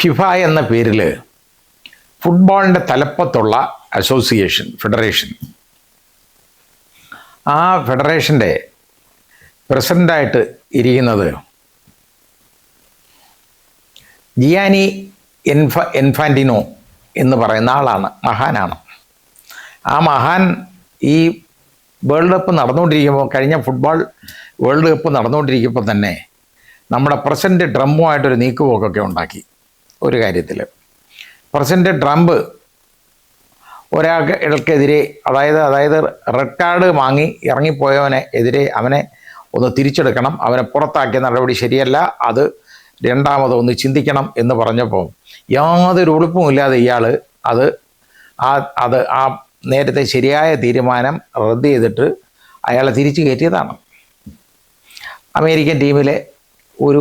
FIFA എന്ന പേരിൽ ഫുട്ബോളിൻ്റെ തലപ്പത്തുള്ള federation, ആ ഫെഡറേഷൻ്റെ പ്രസിഡൻ്റായിട്ട് ഇരിക്കുന്നത് ജിയാനി ഇൻഫാന്റിനോ എന്ന് പറയുന്ന ആളാണ്, മഹാനാണ്. ആ മഹാൻ ഈ വേൾഡ് കപ്പ് നടന്നുകൊണ്ടിരിക്കുമ്പോൾ, കഴിഞ്ഞ ഫുട്ബോൾ വേൾഡ് കപ്പ് നടന്നുകൊണ്ടിരിക്കുമ്പോൾ തന്നെ നമ്മുടെ പ്രസിഡന്റ് ട്രംപുമായിട്ടൊരു നീക്കുപോക്കൊക്കെ ഉണ്ടാക്കി. ഒരു കാര്യത്തിൽ പ്രസിഡന്റ് ട്രംപ് ഒരാൾക്കെതിരെ, അതായത് റെഡ് കാർഡ് വാങ്ങി ഇറങ്ങിപ്പോയവനെ എതിരെ അവനെ ഒന്ന് തിരിച്ചെടുക്കണം, അവനെ പുറത്താക്കിയ നടപടി ശരിയല്ല, അത് രണ്ടാമതൊന്ന് ചിന്തിക്കണം എന്ന് പറഞ്ഞപ്പോൾ യാതൊരു ഉളുപ്പുമില്ലാതെ ഇയാൾ ആ നേരത്തെ ശരിയായ തീരുമാനം റദ്ദ് ചെയ്തിട്ട് അയാളെ തിരിച്ചു കയറ്റിയതാണ്. അമേരിക്കൻ ടീമിലെ ഒരു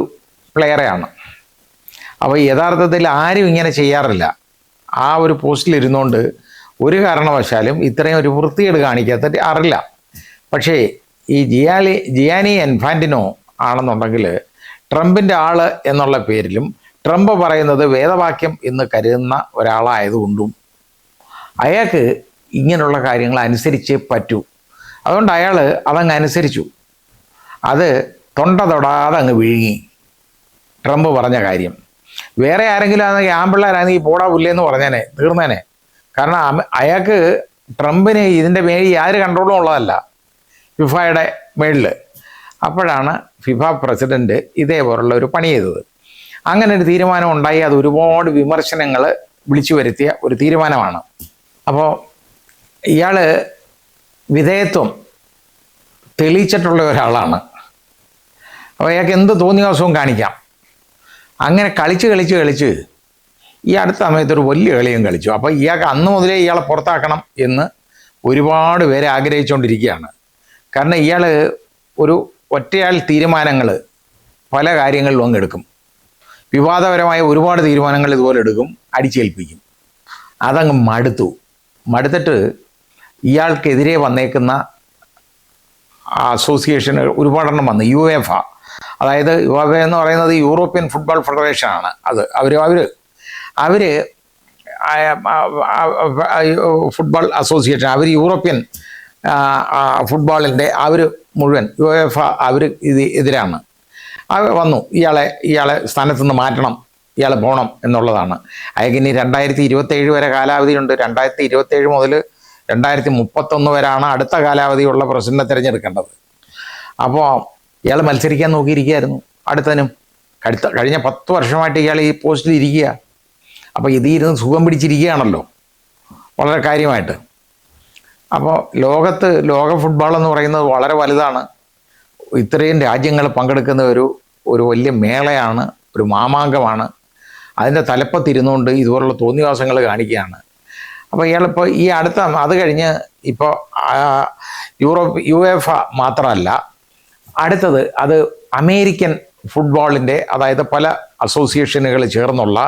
പ്ലെയറെയാണ്. അപ്പോൾ യഥാർത്ഥത്തിൽ ആരും ഇങ്ങനെ ചെയ്യാറില്ല. ആ ഒരു പോസ്റ്റിലിരുന്നുകൊണ്ട് ഒരു കാരണവശാലും ഇത്രയും ഒരു വൃത്തികേട് കാണിക്കാത്ത അറിയില്ല. പക്ഷേ ഈ ജിയാനി ഇൻഫാന്റിനോ ആണെന്നുണ്ടെങ്കിൽ ട്രംപിൻ്റെ ആള് എന്നുള്ള പേരിലും ട്രംപ് പറയുന്നത് വേദവാക്യം എന്ന് കരുതുന്ന ഒരാളായതുകൊണ്ടും അയാൾക്ക് ഇങ്ങനെയുള്ള കാര്യങ്ങൾ അനുസരിച്ചേ പറ്റൂ. അതുകൊണ്ട് അയാൾ അതങ്ങ് അനുസരിച്ചു. അത് തൊണ്ട തൊടാതെ അങ്ങ് വിഴുങ്ങി ട്രംപ് പറഞ്ഞ കാര്യം. വേറെ ആരെങ്കിലും ആണെങ്കിൽ ആമ്പിള്ളേരാണെങ്കിൽ പോടാ പുല്ലേന്ന് പറഞ്ഞേനെ, തീർന്നേനെ. കാരണം അയാൾക്ക് ട്രംപിന് ഇതിൻ്റെ മേലിൽ യാതൊരു കൺട്രോളും ഉള്ളതല്ല, ഫിഫയുടെ മേളിൽ. അപ്പോഴാണ് ഫിഫ പ്രസിഡന്റ് ഇതേപോലുള്ള ഒരു പണി ചെയ്തത്. അങ്ങനെ ഒരു തീരുമാനം ഉണ്ടായി. അത് ഒരുപാട് വിമർശനങ്ങൾ വിളിച്ചു വരുത്തിയ ഒരു തീരുമാനമാണ്. അപ്പോൾ ഇയാൾ വിധേയത്വം തെളിയിച്ചിട്ടുള്ള ഒരാളാണ്. അപ്പോൾ അയാൾക്ക് എന്ത് തോന്നിയ ദിവസവും കാണിക്കാം. അങ്ങനെ കളിച്ച് ഈ അടുത്ത സമയത്തൊരു വലിയ കളിയും കളിച്ചു. അപ്പോൾ ഇയാൾക്ക് അന്ന് മുതലേ ഇയാളെ പുറത്താക്കണം എന്ന് ഒരുപാട് പേരെ ആഗ്രഹിച്ചുകൊണ്ടിരിക്കുകയാണ്. കാരണം ഇയാൾ ഒരു ഒറ്റയാൾ തീരുമാനങ്ങൾ പല കാര്യങ്ങളിലും അങ്ങ് എടുക്കും. വിവാദപരമായ ഒരുപാട് തീരുമാനങ്ങൾ ഇതുപോലെ എടുക്കും, അടിച്ചേൽപ്പിക്കും. അതങ്ങ് മടുത്തിട്ട് ഇയാൾക്കെതിരെ വന്നേക്കുന്ന അസോസിയേഷനുകൾ ഒരുപാടെണ്ണം വന്നു. യുഎഫ, അതായത് യുഎഫ എന്ന് പറയുന്നത് യൂറോപ്യൻ ഫുട്ബോൾ ഫെഡറേഷനാണ്. അവർ ഫുട്ബോൾ അസോസിയേഷൻ, അവർ യൂറോപ്യൻ ഫുട്ബോളിൻ്റെ മുഴുവൻ യുഎഫ എതിരാണ്. അവർ വന്നു ഇയാളെ സ്ഥാനത്ത് നിന്ന് മാറ്റണം, ഇയാൾ പോകണം എന്നുള്ളതാണ്. അയാൾക്ക് ഇനി 2027 വരെ കാലാവധിയുണ്ട്. 2027 മുതൽ 2031 വരെയാണ് അടുത്ത കാലാവധിയുള്ള പ്രസിഡന്റിനെ തിരഞ്ഞെടുക്കേണ്ടത്. അപ്പോൾ ഇയാൾ മത്സരിക്കാൻ നോക്കിയിരിക്കുകയായിരുന്നു. കഴിഞ്ഞ 10 വർഷമായിട്ട് ഇയാൾ ഈ പോസ്റ്റിൽ ഇരിക്കുക. അപ്പോൾ ഇതിരുന്ന് സുഖം പിടിച്ചിരിക്കുകയാണല്ലോ വളരെ കാര്യമായിട്ട്. അപ്പോൾ ലോക ഫുട്ബോൾ എന്ന് പറയുന്നത് വളരെ വലുതാണ്. ഇത്രയും രാജ്യങ്ങൾ പങ്കെടുക്കുന്ന ഒരു വലിയ മേളയാണ്, ഒരു മാമാങ്കമാണ്. അതിൻ്റെ തലപ്പത്തിരുന്നുകൊണ്ട് ഇതുപോലുള്ള തോന്നിവാസങ്ങൾ കാണിക്കുകയാണ്. അപ്പോൾ ഇയാളിപ്പോൾ ഈ അത് കഴിഞ്ഞ് ഇപ്പോൾ യുഎഫ മാത്രമല്ല, അടുത്തത് അത് അമേരിക്കൻ ഫുട്ബോളിൻ്റെ, അതായത് പല അസോസിയേഷനുകൾ ചേർന്നുള്ള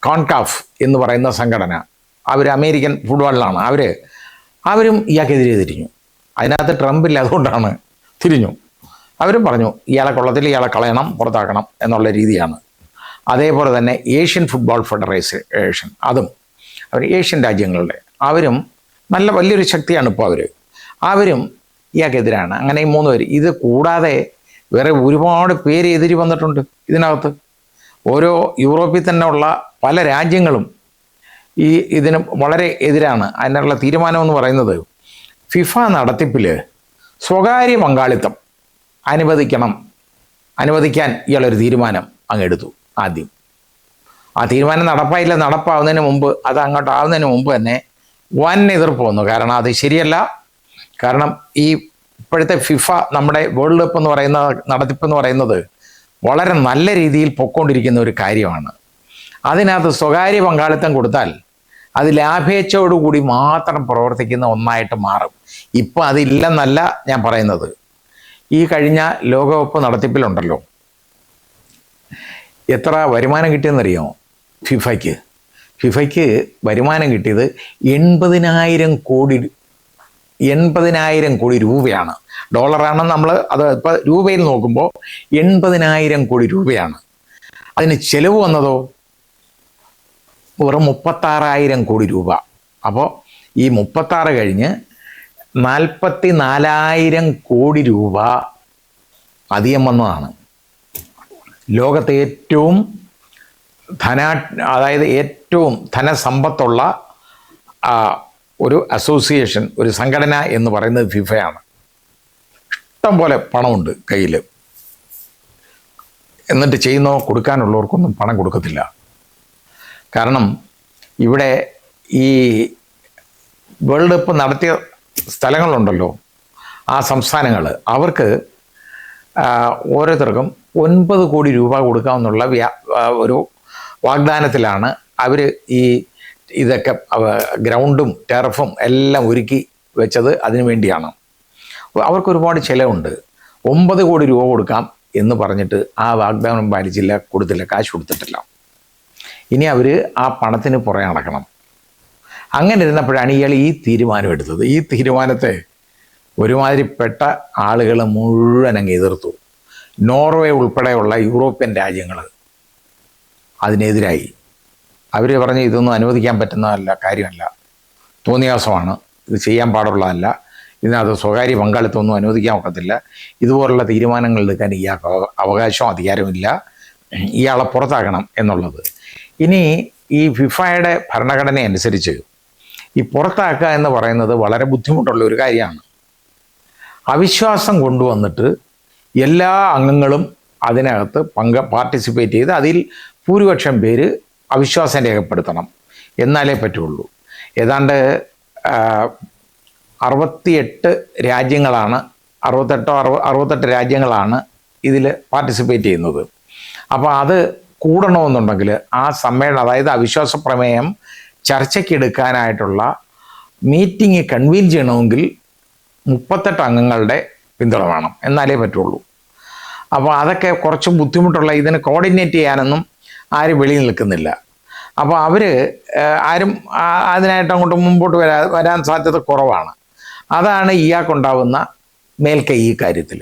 കോൺകാഫ് എന്ന് പറയുന്ന സംഘടന, അവർ അമേരിക്കൻ ഫുട്ബോളിലാണ്. അവരും ഇയാൾക്കെതിരെ തിരിഞ്ഞു. അതിനകത്ത് ട്രംപില്ല, അതുകൊണ്ടാണ് തിരിഞ്ഞു. അവരും പറഞ്ഞു ഇയാളെ കൊള്ളത്തിൽ, ഇയാളെ കളയണം, പുറത്താക്കണം എന്നുള്ള രീതിയാണ്. അതേപോലെ തന്നെ ഏഷ്യൻ ഫുട്ബോൾ ഫെഡറേഷൻ, അതും അവർ ഏഷ്യൻ രാജ്യങ്ങളുടെ, അവരും നല്ല വലിയൊരു ശക്തിയാണ് ഇപ്പോൾ അവരും ഇയാൾക്കെതിരാണ്. അങ്ങനെ ഈ 3 പേര്. ഇത് കൂടാതെ വേറെ ഒരുപാട് പേര് എതിരി വന്നിട്ടുണ്ട് ഇതിനകത്ത്. ഓരോ യൂറോപ്പിൽ തന്നെ ഉള്ള പല രാജ്യങ്ങളും ഇതിന് വളരെ എതിരാണ്. അതിനുള്ള തീരുമാനമെന്ന് പറയുന്നത് ഫിഫ നടത്തിപ്പിൽ സ്വകാര്യ പങ്കാളിത്തം അനുവദിക്കാൻ ഇയാളൊരു തീരുമാനം അങ്ങെടുത്തു. ആദ്യം ആ തീരുമാനം നടപ്പാവുന്നതിന് മുമ്പ്, അത് അങ്ങോട്ടാവുന്നതിന് മുമ്പ് തന്നെ വൻ എതിർപ്പ് വന്നു. കാരണം അത് ശരിയല്ല. കാരണം ഈ ഇപ്പോഴത്തെ ഫിഫ, നമ്മുടെ വേൾഡ് കപ്പ് എന്ന് പറയുന്ന നടത്തിപ്പെന്ന് പറയുന്നത് വളരെ നല്ല രീതിയിൽ പൊയ്ക്കൊണ്ടിരിക്കുന്ന ഒരു കാര്യമാണ്. അതിനകത്ത് സ്വകാര്യ പങ്കാളിത്തം കൊടുത്താൽ അത് ലാഭേച്ഛയോടുകൂടി മാത്രം പ്രവർത്തിക്കുന്ന ഒന്നായിട്ട് മാറും. ഇപ്പം അതില്ലെന്നല്ല ഞാൻ പറയുന്നത്. ഈ കഴിഞ്ഞ ലോകകപ്പ് നടത്തിപ്പിലുണ്ടല്ലോ, എത്ര വരുമാനം കിട്ടിയെന്നറിയാമോ? ഫിഫയ്ക്ക് വരുമാനം കിട്ടിയത് 80,000 കോടി രൂപയാണ്. ഡോളറാണ്, നമ്മൾ അത് ഇപ്പോൾ രൂപയിൽ നോക്കുമ്പോൾ 80,000 കോടി രൂപയാണ്. അതിന് ചെലവ് വന്നതോ വെറും 36,000 കോടി രൂപ. അപ്പോൾ ഈ 36 കഴിഞ്ഞ് 44,000 കോടി രൂപ അധികം വന്നതാണ്. ലോകത്തെ ഏറ്റവും അതായത് ഏറ്റവും ധനസമ്പത്തുള്ള ഒരു അസോസിയേഷൻ, ഒരു സംഘടന എന്ന് പറയുന്നത് ഫിഫയാണ്. ഇഷ്ടം പോലെ പണമുണ്ട് കയ്യിൽ. എന്നിട്ട് കൊടുക്കാനുള്ളവർക്കൊന്നും പണം കൊടുക്കത്തില്ല. കാരണം ഇവിടെ ഈ വേൾഡ് കപ്പ് നടത്തിയ സ്ഥലങ്ങളുണ്ടല്ലോ, ആ സംസ്ഥാനങ്ങൾ, അവർക്ക് ഓരോരുത്തർക്കും 9 കോടി രൂപ കൊടുക്കാമെന്നുള്ള ഒരു വാഗ്ദാനത്തിലാണ് അവർ ഇതൊക്കെ ഗ്രൗണ്ടും ടെറഫും എല്ലാം ഒരുക്കി വെച്ചത്. അതിനു വേണ്ടിയാണ്. അവർക്ക് ഒരുപാട് ചിലവുണ്ട്. 9 കോടി രൂപ കൊടുക്കാം എന്ന് പറഞ്ഞിട്ട് ആ വാഗ്ദാനം പാലിച്ചില്ല, കൊടുത്തില്ല, കാശ് കൊടുത്തിട്ടില്ല. ഇനി അവർ ആ പണത്തിന് പുറകെ നടക്കണം. അങ്ങനെ ഇരുന്നപ്പോഴാണ് ഇയാൾ ഈ തീരുമാനം എടുത്തത്. ഈ തീരുമാനത്തെ ഒരുമാതിരിപ്പെട്ട ആളുകൾ മുഴുവൻ അങ്ങ് എതിർത്തു. നോർവേ ഉൾപ്പെടെയുള്ള യൂറോപ്യൻ രാജ്യങ്ങൾ അതിനെതിരായി. അവർ പറഞ്ഞ് ഇതൊന്നും അനുവദിക്കാൻ പറ്റുന്നതല്ല, കാര്യമല്ല, തോന്നിയാസമാണ്, ഇത് ചെയ്യാൻ പാടുള്ളതല്ല, ഇതിനകത്ത് സ്വകാര്യ പങ്കാളിത്തമൊന്നും അനുവദിക്കാൻ ഒക്കത്തില്ല, ഇതുപോലുള്ള തീരുമാനങ്ങൾ എടുക്കാൻ ഇയാൾക്ക് അവകാശവും അധികാരമില്ല, ഇയാളെ പുറത്താക്കണം എന്നുള്ളത്. ഇനി ഈ ഫിഫയുടെ ഭരണഘടന അനുസരിച്ച് ഈ പുറത്താക്കുക എന്ന് പറയുന്നത് വളരെ ബുദ്ധിമുട്ടുള്ള ഒരു കാര്യമാണ്. അവിശ്വാസം കൊണ്ടുവന്നിട്ട് എല്ലാ അംഗങ്ങളും അതിനകത്ത് പാർട്ടിസിപ്പേറ്റ് ചെയ്ത് അതിൽ ഭൂരിപക്ഷം പേര് അവിശ്വാസം രേഖപ്പെടുത്തണം, എന്നാലേ പറ്റുള്ളൂ. ഏതാണ്ട് 68 രാജ്യങ്ങളാണ്, 68 രാജ്യങ്ങളാണ് ഇതിൽ പാർട്ടിസിപ്പേറ്റ് ചെയ്യുന്നത്. അപ്പോൾ അത് കൂടണമെന്നുണ്ടെങ്കിൽ ആ സമ്മേളനം, അതായത് അവിശ്വാസ പ്രമേയം ചർച്ചയ്ക്കെടുക്കാനായിട്ടുള്ള മീറ്റിംഗ് കൺവീൻ ചെയ്യണമെങ്കിൽ 38 അംഗങ്ങളുടെ പിന്തുണ വേണം, എന്നാലേ പറ്റുള്ളൂ. അപ്പോൾ അതൊക്കെ കുറച്ച് ബുദ്ധിമുട്ടുള്ള, ഇതിന് കോർഡിനേറ്റ് ചെയ്യാനൊന്നും ആരും വെളിയിൽ നിൽക്കുന്നില്ല. അപ്പോൾ അവർ ആരും അതിനായിട്ട് അങ്ങോട്ട് മുമ്പോട്ട് വരാൻ സാധ്യത കുറവാണ്. അതാണ് ഇയാൾക്കുണ്ടാവുന്ന മേൽക്കൈ ഈ കാര്യത്തിൽ.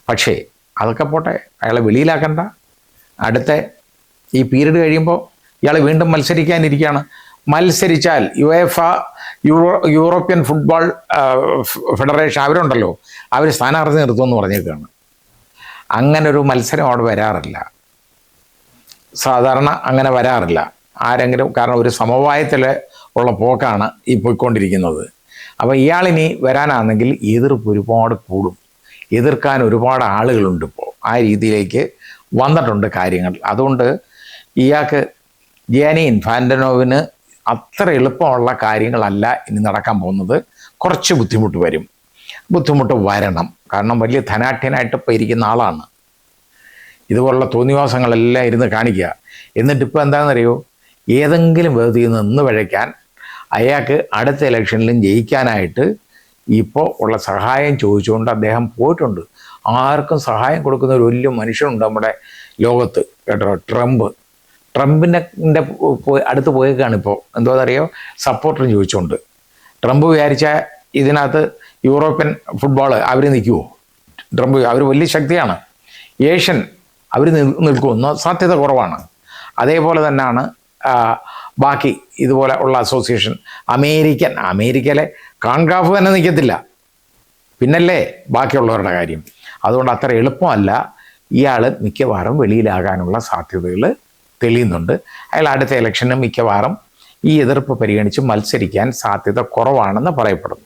പക്ഷേ അതൊക്കെ പോട്ടെ, അയാളെ വെളിയിലാക്കണ്ട. അടുത്ത ഈ പീരീഡ് കഴിയുമ്പോൾ ഇയാൾ വീണ്ടും മത്സരിക്കാനിരിക്കുകയാണ്. മത്സരിച്ചാൽ യൂറോപ്യൻ ഫുട്ബോൾ ഫെഡറേഷൻ അവരുണ്ടല്ലോ, അവർ സ്ഥാനാർത്ഥി നിർത്തുമെന്ന് പറഞ്ഞേക്കാണ്. അങ്ങനെ ഒരു മത്സരം അവിടെ വരാറില്ല, സാധാരണ അങ്ങനെ വരാറില്ല ആരെങ്കിലും. കാരണം ഒരു സമവായത്തിൽ ഉള്ള പോക്കാണ് ഈ പോയിക്കൊണ്ടിരിക്കുന്നത്. അപ്പോൾ ഇയാളിനി വരാനാണെങ്കിൽ എതിർപ്പ് ഒരുപാട് കൂടും, എതിർക്കാൻ ഒരുപാട് ആളുകളുണ്ട്. ഇപ്പോൾ ആ രീതിയിലേക്ക് വന്നിട്ടുണ്ട് കാര്യങ്ങൾ. അതുകൊണ്ട് ഇയാൾക്ക് ജിയാനി ഇൻഫാന്റിനോവിന് അത്ര എളുപ്പമുള്ള കാര്യങ്ങളല്ല ഇനി നടക്കാൻ പോകുന്നത്. കുറച്ച് ബുദ്ധിമുട്ട് വരണം. കാരണം വലിയ ധനാഢ്യനായിട്ട് ഇപ്പോൾ ഇരിക്കുന്ന ആളാണ്. ഇതുപോലുള്ള തോന്നിവാസങ്ങളെല്ലാം ഇരുന്ന് കാണിക്കുക. എന്നിട്ടിപ്പോൾ എന്താണെന്നറിയോ, ഏതെങ്കിലും വേദിയിൽ നിന്ന് വഴയ്ക്കാൻ അയാൾക്ക് അടുത്ത ഇലക്ഷനിലും ജയിക്കാനായിട്ട് ഇപ്പോൾ ഉള്ള സഹായം ചോദിച്ചുകൊണ്ട് അദ്ദേഹം പോയിട്ടുണ്ട്. ആർക്കും സഹായം കൊടുക്കുന്ന ഒരു വലിയ മനുഷ്യനുണ്ട് നമ്മുടെ ലോകത്ത്, കേട്ടോ, ട്രംപിൻ്റെ അടുത്ത് പോയേക്കാണ് ഇപ്പോൾ. എന്തോന്നറിയോ, സപ്പോർട്ടർ ചോദിച്ചുകൊണ്ട്. ട്രംപ് വിചാരിച്ച ഇതിനകത്ത് യൂറോപ്യൻ ഫുട്ബോൾ അവർ നിൽക്കുമോ? അവർ വലിയ ശക്തിയാണ്. ഏഷ്യൻ അവർ നിൽക്കുമെന്ന് സാധ്യത കുറവാണ്. അതേപോലെ തന്നെയാണ് ബാക്കി ഇതുപോലെ ഉള്ള അസോസിയേഷൻ. അമേരിക്കയിലെ കാൺകാഫ് തന്നെ നിൽക്കത്തില്ല, പിന്നല്ലേ ബാക്കിയുള്ളവരുടെ കാര്യം. അതുകൊണ്ട് അത്ര എളുപ്പമല്ല. ഇയാൾ മിക്കവാറും വെളിയിലാകാനുള്ള സാധ്യതകൾ തെളിയുന്നുണ്ട്. അയാൾ അടുത്ത ഇലക്ഷന് മിക്കവാറും ഈ എതിർപ്പ് പരിഗണിച്ച് മത്സരിക്കാൻ സാധ്യത കുറവാണെന്ന് പറയപ്പെടുന്നു.